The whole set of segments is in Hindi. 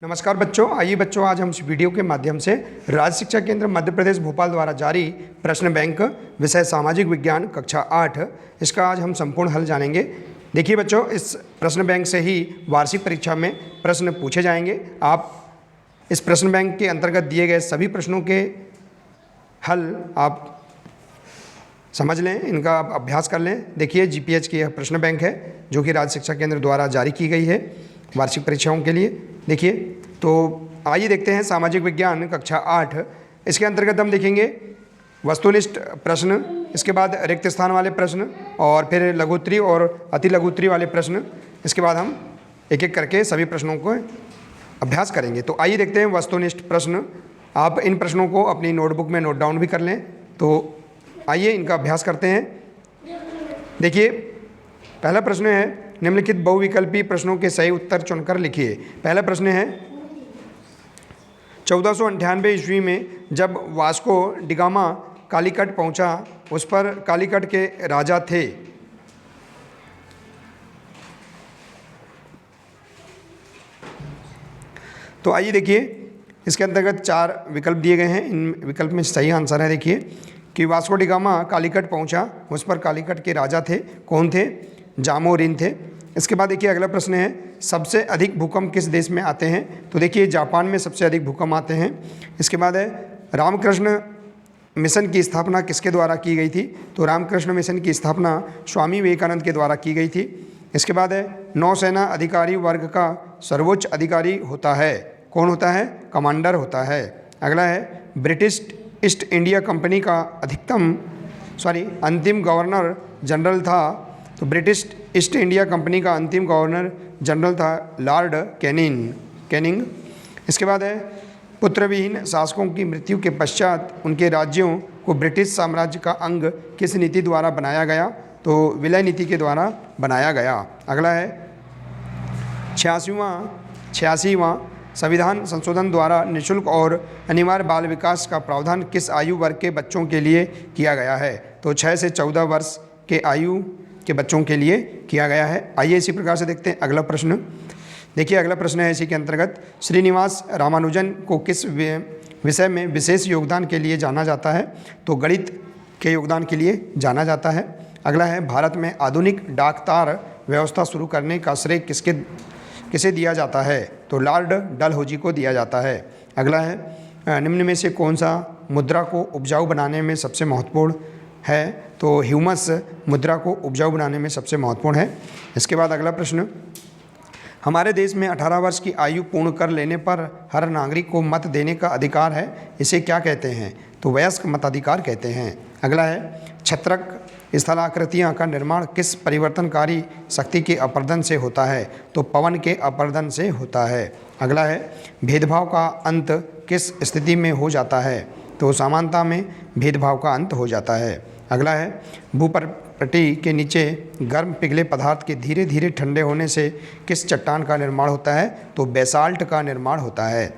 नमस्कार बच्चों, आइए बच्चों आज हम इस वीडियो के माध्यम से राज्य शिक्षा केंद्र मध्य प्रदेश भोपाल द्वारा जारी प्रश्न बैंक विषय सामाजिक विज्ञान कक्षा 8 इसका आज हम संपूर्ण हल जानेंगे। देखिए बच्चों, इस प्रश्न बैंक से ही वार्षिक परीक्षा में प्रश्न पूछे जाएंगे। आप इस प्रश्न बैंक के अंतर्गत दिए गए सभी प्रश्नों के हल आप समझ लें, इनका आप अभ्यास कर लें। देखिए GPH की यह प्रश्न बैंक है जो कि राज्य शिक्षा केंद्र द्वारा जारी की गई है वार्षिक परीक्षाओं के लिए। देखिए, तो आइए देखते हैं सामाजिक विज्ञान कक्षा 8। इसके अंतर्गत हम देखेंगे वस्तुनिष्ठ प्रश्न, इसके बाद रिक्त स्थान वाले प्रश्न और फिर लघुत्तरी और अति लघुत्तरी वाले प्रश्न। इसके बाद हम एक एक करके सभी प्रश्नों को अभ्यास करेंगे। तो आइए देखते हैं वस्तुनिष्ठ प्रश्न। आप इन प्रश्नों को अपनी नोटबुक में नोट डाउन भी कर लें। तो आइए इनका अभ्यास करते हैं। देखिए, पहला प्रश्न है निम्नलिखित बहुविकल्पी प्रश्नों के सही उत्तर चुनकर लिखिए। पहला प्रश्न है 1498 ईस्वी में जब वास्को डिगामा कालीकट पहुंचा, उस पर कालीकट के राजा थे। तो आइए देखिए, इसके अंतर्गत 4 विकल्प दिए गए हैं। इन विकल्प में सही आंसर है देखिए कि वास्को डिगामा कालीकट पहुंचा, उस पर कालीकट के राजा थे। कौन थे? जामोरिन थे। इसके बाद देखिए अगला प्रश्न है सबसे अधिक भूकंप किस देश में आते हैं? तो देखिए जापान में सबसे अधिक भूकंप आते हैं। इसके बाद है रामकृष्ण मिशन की स्थापना किसके द्वारा की गई थी? तो रामकृष्ण मिशन की स्थापना स्वामी विवेकानंद के द्वारा की गई थी। इसके बाद है नौसेना अधिकारी वर्ग का सर्वोच्च अधिकारी होता है। कौन होता है? कमांडर होता है। अगला है ब्रिटिश ईस्ट इंडिया कंपनी का अंतिम गवर्नर जनरल था। तो ब्रिटिश ईस्ट इंडिया कंपनी का अंतिम गवर्नर जनरल था लॉर्ड कैनिंग। इसके बाद है पुत्रविहीन शासकों की मृत्यु के पश्चात उनके राज्यों को ब्रिटिश साम्राज्य का अंग किस नीति द्वारा बनाया गया? तो विलय नीति के द्वारा बनाया गया। अगला है 86वां संविधान संशोधन द्वारा निःशुल्क और अनिवार्य बाल विकास का प्रावधान किस आयु वर्ग के बच्चों के लिए किया गया है? तो 6 से 14 वर्ष के आयु के बच्चों के लिए किया गया है। आइए इसी प्रकार से देखते हैं अगला प्रश्न। देखिए अगला प्रश्न है इसी के अंतर्गत श्रीनिवास रामानुजन को किस विषय में विशेष योगदान के लिए जाना जाता है? तो गणित के योगदान के लिए जाना जाता है। अगला है भारत में आधुनिक डाक तार व्यवस्था शुरू करने का श्रेय किसे दिया जाता है? तो लॉर्ड डलहौजी को दिया जाता है। अगला है निम्न में से कौन सा मुद्रा को उपजाऊ बनाने में सबसे महत्वपूर्ण है? तो ह्यूमस मुद्रा को उपजाऊ बनाने में सबसे महत्वपूर्ण है। इसके बाद अगला प्रश्न हमारे देश में 18 वर्ष की आयु पूर्ण कर लेने पर हर नागरिक को मत देने का अधिकार है, इसे क्या कहते हैं? तो वयस्क मताधिकार कहते हैं। अगला है छत्रक स्थलाकृतियाँ का निर्माण किस परिवर्तनकारी शक्ति के अपर्दन से होता है? तो पवन के अपर्दन से होता है। अगला है भेदभाव का अंत किस स्थिति में हो जाता है? तो समानता में भेदभाव का अंत हो जाता है। अगला है भूपटटी के नीचे गर्म पिघले पदार्थ के धीरे धीरे ठंडे होने से किस चट्टान का निर्माण होता है? तो बेसाल्ट का निर्माण होता है।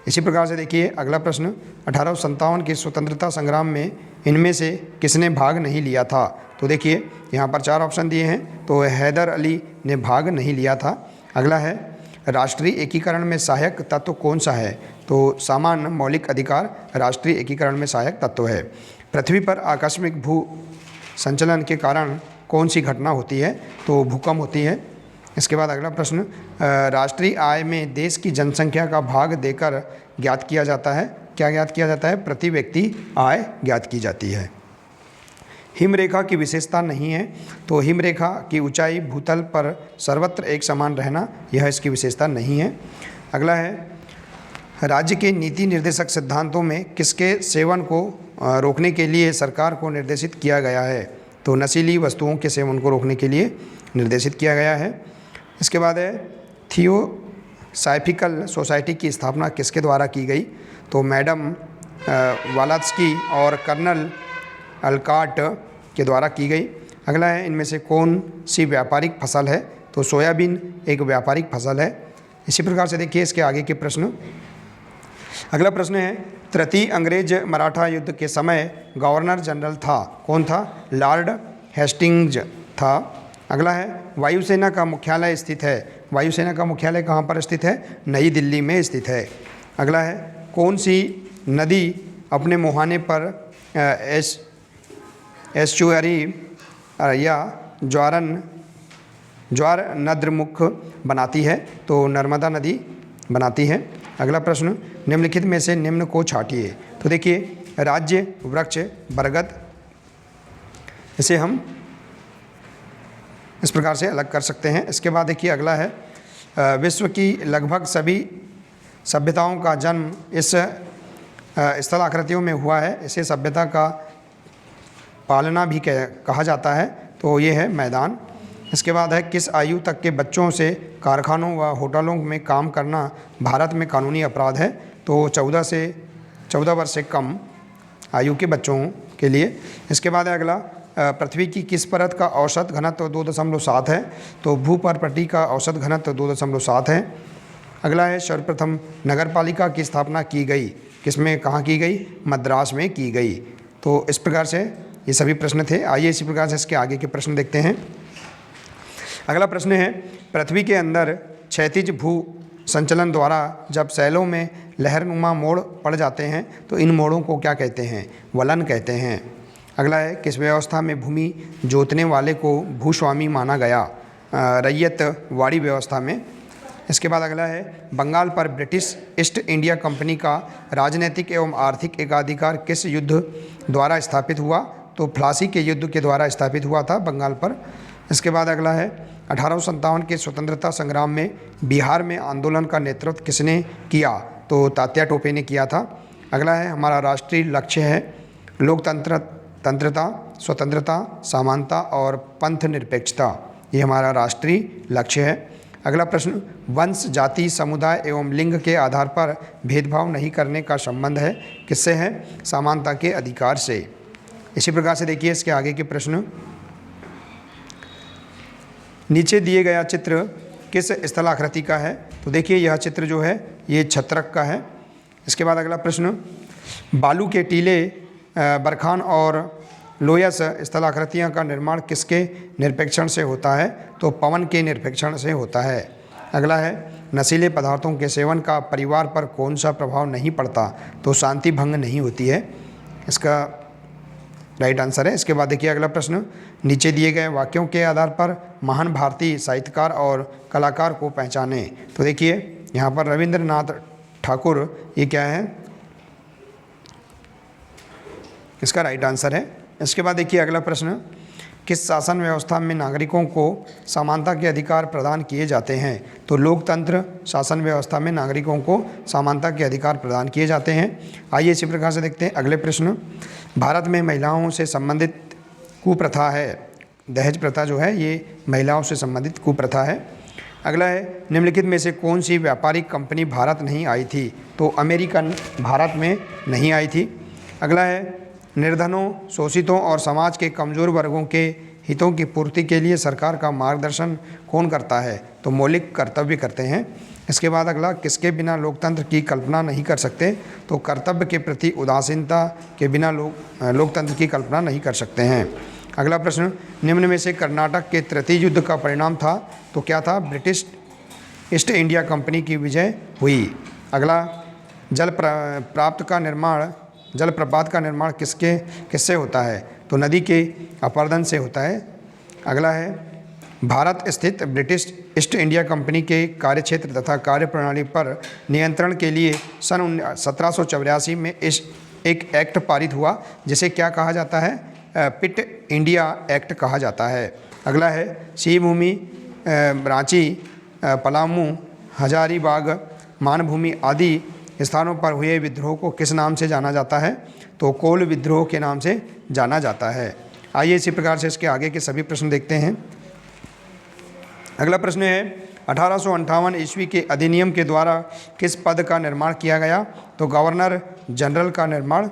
इसी प्रकार से देखिए अगला प्रश्न 1857 के स्वतंत्रता संग्राम में इनमें से किसने भाग नहीं लिया था? तो देखिए यहाँ पर 4 ऑप्शन दिए हैं, तो हैदर अली ने भाग नहीं लिया था। अगला है राष्ट्रीय एकीकरण में सहायक तत्व कौन सा है? तो सामान्य मौलिक अधिकार राष्ट्रीय एकीकरण में सहायक तत्व है। पृथ्वी पर आकस्मिक भू संचलन के कारण कौन सी घटना होती है? तो भूकंप होती है। इसके बाद अगला प्रश्न राष्ट्रीय आय में देश की जनसंख्या का भाग देकर ज्ञात किया जाता है। क्या ज्ञात किया जाता है? प्रति व्यक्ति आय ज्ञात की जाती है। हिमरेखा की विशेषता नहीं है। तो हिमरेखा की ऊंचाई भूतल पर सर्वत्र एक समान रहना, यह इसकी विशेषता नहीं है। अगला है राज्य के नीति निर्देशक सिद्धांतों में किसके सेवन को रोकने के लिए सरकार को निर्देशित किया गया है? तो नशीली वस्तुओं के सेवन को रोकने के लिए निर्देशित किया गया है। इसके बाद है थियोसॉफिकल सोसाइटी की स्थापना किसके द्वारा की गई? तो मैडम वालात्स्की और कर्नल अल्काट के द्वारा की गई। अगला है इनमें से कौन सी व्यापारिक फसल है? तो सोयाबीन एक व्यापारिक फसल है। इसी प्रकार से देखिए इसके आगे के प्रश्न। अगला प्रश्न है तृतीय अंग्रेज मराठा युद्ध के समय गवर्नर जनरल था। कौन था? लॉर्ड हेस्टिंग्स था। अगला है वायुसेना का मुख्यालय स्थित है। वायुसेना का मुख्यालय कहाँ पर स्थित है? नई दिल्ली में स्थित है। अगला है कौन सी नदी अपने मुहाने पर एस्चुअरी या ज्वार नद्रमुख बनाती है? तो नर्मदा नदी बनाती है। अगला प्रश्न, निम्नलिखित में से निम्न को छांटिए। तो देखिए, राज्य वृक्ष बरगद, इसे हम इस प्रकार से अलग कर सकते हैं। इसके बाद देखिए अगला है विश्व की लगभग सभी सभ्यताओं का जन्म इस स्थलाकृतियों में हुआ है। इसे सभ्यता का पालना भी कहा जाता है। तो ये है मैदान। इसके बाद है किस आयु तक के बच्चों से कारखानों व होटलों में काम करना भारत में कानूनी अपराध है? तो 14 वर्ष से कम आयु के बच्चों के लिए। इसके बाद है अगला, पृथ्वी की किस परत का औसत घनत्व 2.7 है? तो भूपर्पटी का औसत घनत्व 2.7 है। अगला है सर्वप्रथम नगरपालिका की स्थापना की गई किसमें, कहाँ की गई? मद्रास में की गई। तो इस प्रकार से ये सभी प्रश्न थे। आइए इसी प्रकार से इसके आगे के प्रश्न देखते हैं। अगला प्रश्न है, पृथ्वी के अंदर क्षैतिज भू संचलन द्वारा जब सैलों में लहरनुमा मोड़ पड़ जाते हैं तो इन मोड़ों को क्या कहते हैं? वलन कहते हैं। अगला है किस व्यवस्था में भूमि जोतने वाले को भूस्वामी माना गया? रैयतवाड़ी व्यवस्था में। इसके बाद अगला है, बंगाल पर ब्रिटिश ईस्ट इंडिया कंपनी का राजनीतिक एवं आर्थिक एकाधिकार किस युद्ध द्वारा स्थापित हुआ? तो प्लासी के युद्ध के द्वारा स्थापित हुआ था बंगाल पर। इसके बाद अगला है, 1857 के स्वतंत्रता संग्राम में बिहार में आंदोलन का नेतृत्व किसने किया? तो तात्या टोपे ने किया था। अगला है, हमारा राष्ट्रीय लक्ष्य है तंत्रता, स्वतंत्रता, समानता और पंथ निरपेक्षता। ये हमारा राष्ट्रीय लक्ष्य है। अगला प्रश्न, वंश, जाति, समुदाय एवं लिंग के आधार पर भेदभाव नहीं करने का संबंध है किससे है? समानता के अधिकार से। इसी प्रकार से देखिए इसके आगे के प्रश्न। नीचे दिए गया चित्र किस स्थलाकृति का है? तो देखिए यह चित्र जो है ये छत्रक का है। इसके बाद अगला प्रश्न, बालू के टीले, बरखान और लोयस स्थलाकृतियों का निर्माण किसके निरपेक्षण से होता है? तो पवन के निरपेक्षण से होता है। अगला है, नशीले पदार्थों के सेवन का परिवार पर कौन सा प्रभाव नहीं पड़ता? तो शांति भंग नहीं होती है, इसका राइट आंसर है। इसके बाद देखिए अगला प्रश्न, नीचे दिए गए वाक्यों के आधार पर महान भारतीय साहित्यकार और कलाकार को पहचाने। तो देखिए यहाँ पर रविंद्रनाथ ठाकुर, ये क्या है? इसका राइट आंसर है। इसके बाद देखिए अगला प्रश्न, किस शासन व्यवस्था में नागरिकों को समानता के अधिकार प्रदान किए जाते हैं? तो लोकतंत्र शासन व्यवस्था में नागरिकों को समानता के अधिकार प्रदान किए जाते हैं। आइए इसी प्रकार से देखते हैं अगले प्रश्न। भारत में महिलाओं से संबंधित कुप्रथा है, दहेज प्रथा जो है ये महिलाओं से संबंधित कुप्रथा है। अगला है, निम्नलिखित में से कौन सी व्यापारिक कंपनी भारत नहीं आई थी? तो अमेरिकन भारत में नहीं आई थी। अगला है, निर्धनों, शोषितों और समाज के कमज़ोर वर्गों के हितों की पूर्ति के लिए सरकार का मार्गदर्शन कौन करता है? तो मौलिक कर्तव्य करते हैं। इसके बाद अगला, किसके बिना लोकतंत्र की कल्पना नहीं कर सकते? तो कर्तव्य के प्रति उदासीनता के बिना लोकतंत्र की कल्पना नहीं कर सकते हैं। अगला प्रश्न, निम्न में से कर्नाटक के तृतीय युद्ध का परिणाम था? तो क्या था? ब्रिटिश ईस्ट इंडिया कंपनी की विजय हुई। अगला, जलप्रपात का निर्माण किससे होता है? तो नदी के अपरदन से होता है। अगला है, भारत स्थित ब्रिटिश ईस्ट इंडिया कंपनी के कार्यक्षेत्र तथा कार्यप्रणाली पर नियंत्रण के लिए सन 1784 में एक एक्ट पारित हुआ जिसे क्या कहा जाता है? पिट इंडिया एक्ट कहा जाता है। अगला है, शिवभूमि, रांची, पलामू, हजारीबाग, मानभूमि आदि स्थानों पर हुए विद्रोह को किस नाम से जाना जाता है? तो कोल विद्रोह के नाम से जाना जाता है। आइए इसी प्रकार से इसके आगे के सभी प्रश्न देखते हैं। अगला प्रश्न है, 1858 ईस्वी के अधिनियम के द्वारा किस पद का निर्माण किया गया? तो गवर्नर जनरल का निर्माण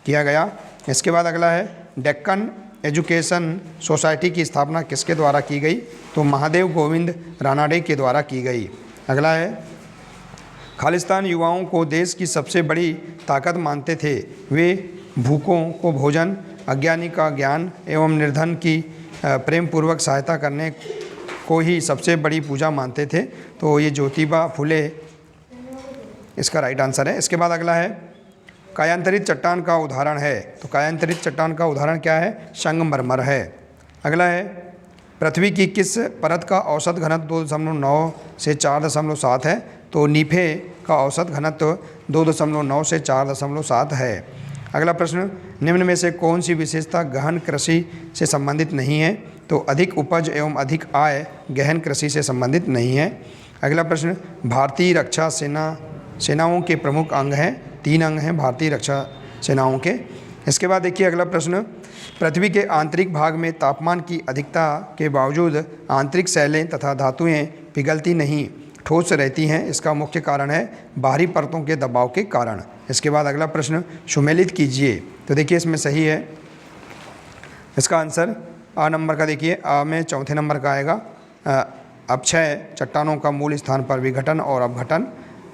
किया गया। इसके बाद अगला है, डेक्कन एजुकेशन सोसाइटी की स्थापना किसके द्वारा की गई? तो महादेव गोविंद रानाडे के द्वारा की गई। अगला है, खालिस्तान युवाओं को देश की सबसे बड़ी ताकत मानते थे। वे भूखों को भोजन, अज्ञानी का ज्ञान एवं निर्धन की प्रेम पूर्वक सहायता करने को ही सबसे बड़ी पूजा मानते थे। तो ये ज्योतिबा फुले इसका राइट आंसर है। इसके बाद अगला है कायांतरित चट्टान का उदाहरण है। तो कायांतरित चट्टान का उदाहरण क्या है? संगमरमर है। अगला है पृथ्वी की किस परत का औसत घनत्व 2.9 से 4.7 है? तो नीफे का औसत घनत्व 2.9 से 4.7 है। अगला प्रश्न, निम्न में से कौन सी विशेषता गहन कृषि से संबंधित नहीं है? तो अधिक उपज एवं अधिक आय गहन कृषि से संबंधित नहीं है। अगला प्रश्न, भारतीय रक्षा सेनाओं के प्रमुख अंग हैं। 3 अंग हैं भारतीय रक्षा सेनाओं के। इसके बाद देखिए अगला प्रश्न, पृथ्वी के आंतरिक भाग में तापमान की अधिकता के बावजूद आंतरिक शैलें तथा धातुएं पिघलती नहीं, ठोस रहती हैं। इसका मुख्य कारण है बाहरी परतों के दबाव के कारण। इसके बाद अगला प्रश्न, सुमेलित कीजिए। तो देखिए इसमें सही है इसका आंसर आ नंबर का। देखिए आ में चौथे नंबर का आएगा अपक्षय, चट्टानों का मूल स्थान पर विघटन और अपघटन।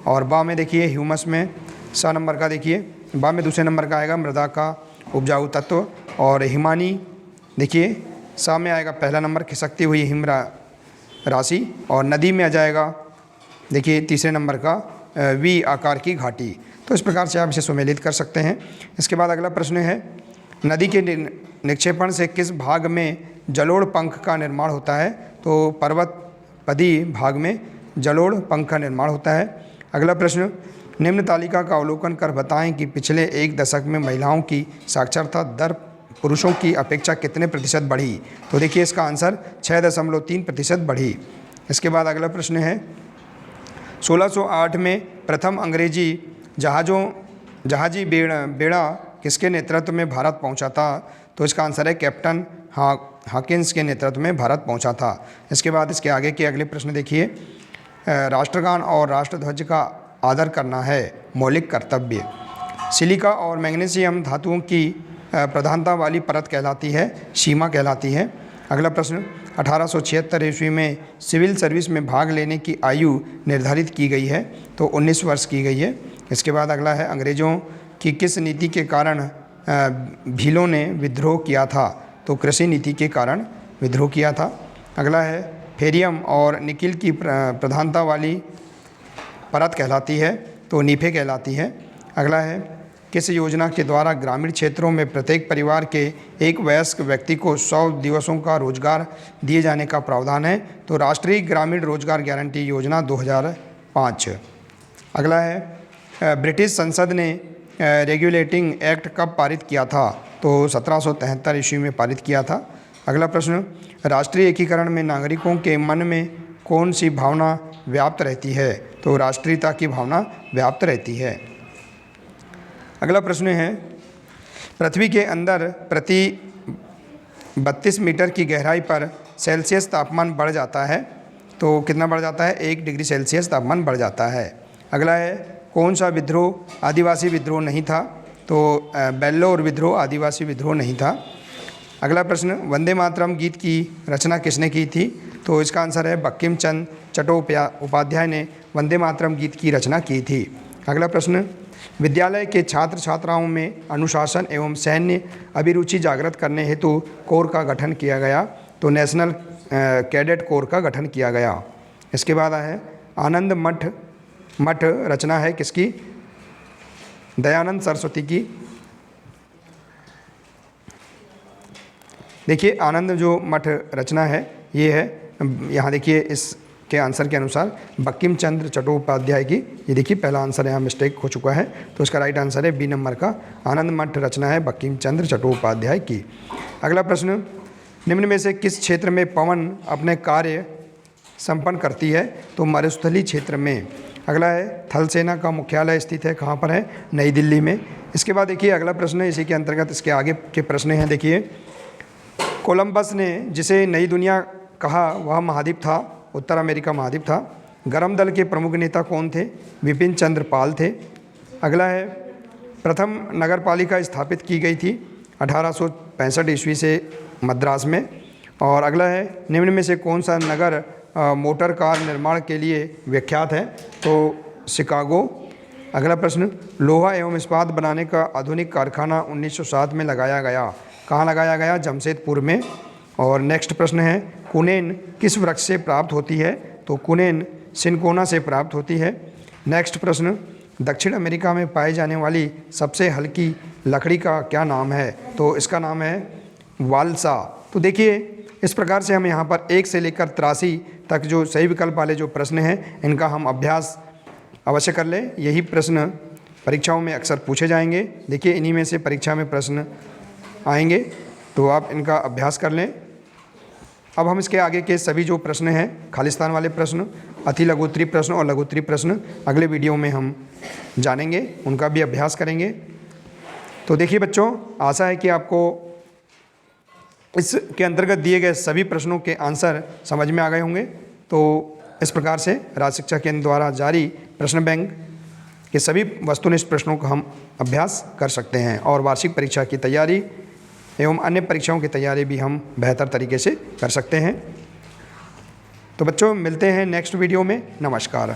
और बा में देखिए ह्यूमस में सा नंबर का। देखिए बा में दूसरे नंबर का आएगा मृदा का उपजाऊ तत्व। और हिमानी देखिए सा में आएगा पहला नंबर खिसकती हुई हिम राशि। और नदी में आ जाएगा देखिए तीसरे नंबर का वी आकार की घाटी। तो इस प्रकार से आप इसे सुमेलित कर सकते हैं। इसके बाद अगला प्रश्न है, नदी के निक्षेपण से किस भाग में जलोढ़ पंख का निर्माण होता है? तो पर्वतपदी भाग में जलोढ़ पंख का निर्माण होता है। अगला प्रश्न, निम्न तालिका का अवलोकन कर बताएं कि पिछले 1 दशक में महिलाओं की साक्षरता दर पुरुषों की अपेक्षा कितने प्रतिशत बढ़ी? तो देखिए इसका आंसर 6.3% बढ़ी। इसके बाद अगला प्रश्न है, 1608 में प्रथम अंग्रेजी जहाजी बेड़ा किसके नेतृत्व में भारत पहुंचा था? तो इसका आंसर है कैप्टन हॉकिंस के नेतृत्व में भारत पहुंचा था। इसके बाद इसके आगे के अगले प्रश्न देखिए, राष्ट्रगान और राष्ट्रध्वज का आदर करना है मौलिक कर्तव्य। सिलिका और मैग्नीशियम धातुओं की प्रधानता वाली परत कहलाती है सीमा कहलाती है। अगला प्रश्न, 1876 ईस्वी में सिविल सर्विस में भाग लेने की आयु निर्धारित की गई है। तो 19 वर्ष की गई है। इसके बाद अगला है, अंग्रेज़ों की किस नीति के कारण भीलों ने विद्रोह किया था? तो कृषि नीति के कारण विद्रोह किया था। अगला है, फेरियम और निकिल की प्रधानता वाली परत कहलाती है। तो नीफे कहलाती है। अगला है, किस योजना के द्वारा ग्रामीण क्षेत्रों में प्रत्येक परिवार के एक वयस्क व्यक्ति को 100 दिवसों का रोजगार दिए जाने का प्रावधान है? तो राष्ट्रीय ग्रामीण रोजगार गारंटी योजना 2005। अगला है, ब्रिटिश संसद ने रेगुलेटिंग एक्ट कब पारित किया था? तो 1773 ईस्वी में पारित किया था। अगला प्रश्न, राष्ट्रीय एकीकरण में नागरिकों के मन में कौन सी भावना व्याप्त रहती है? तो राष्ट्रीयता की भावना व्याप्त रहती है। अगला प्रश्न है, पृथ्वी के अंदर प्रति 32 मीटर की गहराई पर सेल्सियस तापमान बढ़ जाता है। तो कितना बढ़ जाता है? 1 डिग्री सेल्सियस तापमान बढ़ जाता है। अगला है, कौन सा विद्रोह आदिवासी विद्रोह नहीं था? तो बेल्लोर विद्रोह आदिवासी विद्रोह नहीं था। अगला प्रश्न, वंदे मातरम गीत की रचना किसने की थी? तो इसका आंसर है बंकिम चंद्र चट्टोपाध्याय ने वंदे मातरम गीत की रचना की थी। अगला प्रश्न, विद्यालय के छात्र छात्राओं में अनुशासन एवं सैन्य अभिरुचि जागृत करने हेतु कोर का गठन किया गया। तो नेशनल कैडेट कोर का गठन किया गया। इसके बाद है, आनंद मठ रचना है किसकी? दयानंद सरस्वती की। देखिए आनंद जो मठ रचना है ये है, यहाँ देखिए इसके आंसर के अनुसार बंकिम चंद्र चट्टोपाध्याय की। ये देखिए पहला आंसर यहाँ मिस्टेक हो चुका है। तो इसका राइट आंसर है बी नंबर का, आनंद मठ रचना है बंकिम चंद्र चट्टोपाध्याय की। अगला प्रश्न, निम्न में से किस क्षेत्र में पवन अपने कार्य संपन्न करती है? तो मरुस्थलीय क्षेत्र में। अगला है, थल सेना का मुख्यालय स्थित है कहाँ पर है? नई दिल्ली में। इसके बाद देखिए अगला प्रश्न है, इसी के अंतर्गत इसके आगे के प्रश्न हैं। देखिए, कोलंबस ने जिसे नई दुनिया कहा वह महाद्वीप था, उत्तर अमेरिका महाद्वीप था। गरम दल के प्रमुख नेता कौन थे? विपिन चंद्र पाल थे। अगला है, प्रथम नगर पालिका स्थापित की गई थी 1865 ईस्वी से मद्रास में। और अगला है, निम्न में से कौन सा नगर मोटर कार निर्माण के लिए विख्यात है? तो शिकागो। अगला प्रश्न, लोहा एवं इस्पात बनाने का आधुनिक कारखाना 1907 में लगाया गया। कहाँ लगाया गया? जमशेदपुर में। और नेक्स्ट प्रश्न है, कुनेन किस वृक्ष से प्राप्त होती है? तो कुनेन सिनकोना से प्राप्त होती है। नेक्स्ट प्रश्न, दक्षिण अमेरिका में पाई जाने वाली सबसे हल्की लकड़ी का क्या नाम है? तो इसका नाम है वाल्सा। तो देखिए इस प्रकार से हम यहाँ पर 1 से लेकर 83 तक जो सही विकल्प वाले जो प्रश्न हैं इनका हम अभ्यास अवश्य कर लें। यही प्रश्न परीक्षाओं में अक्सर पूछे जाएंगे। देखिए इन्हीं में से परीक्षा में प्रश्न आएंगे, तो आप इनका अभ्यास कर लें। अब हम इसके आगे के सभी जो प्रश्न हैं, खालिस्तान वाले प्रश्न, अति लघुत्तरीय प्रश्न और लघुत्तरीय प्रश्न अगले वीडियो में हम जानेंगे, उनका भी अभ्यास करेंगे। तो देखिए बच्चों, आशा है कि आपको इसके अंतर्गत दिए गए सभी प्रश्नों के आंसर समझ में आ गए होंगे। तो इस प्रकार से राज्य शिक्षा केंद्र द्वारा जारी प्रश्न बैंक के सभी वस्तुनिष्ठ प्रश्नों का हम अभ्यास कर सकते हैं और वार्षिक परीक्षा की तैयारी एवं अन्य परीक्षाओं की तैयारी भी हम बेहतर तरीके से कर सकते हैं। तो बच्चों मिलते हैं नेक्स्ट वीडियो में। नमस्कार।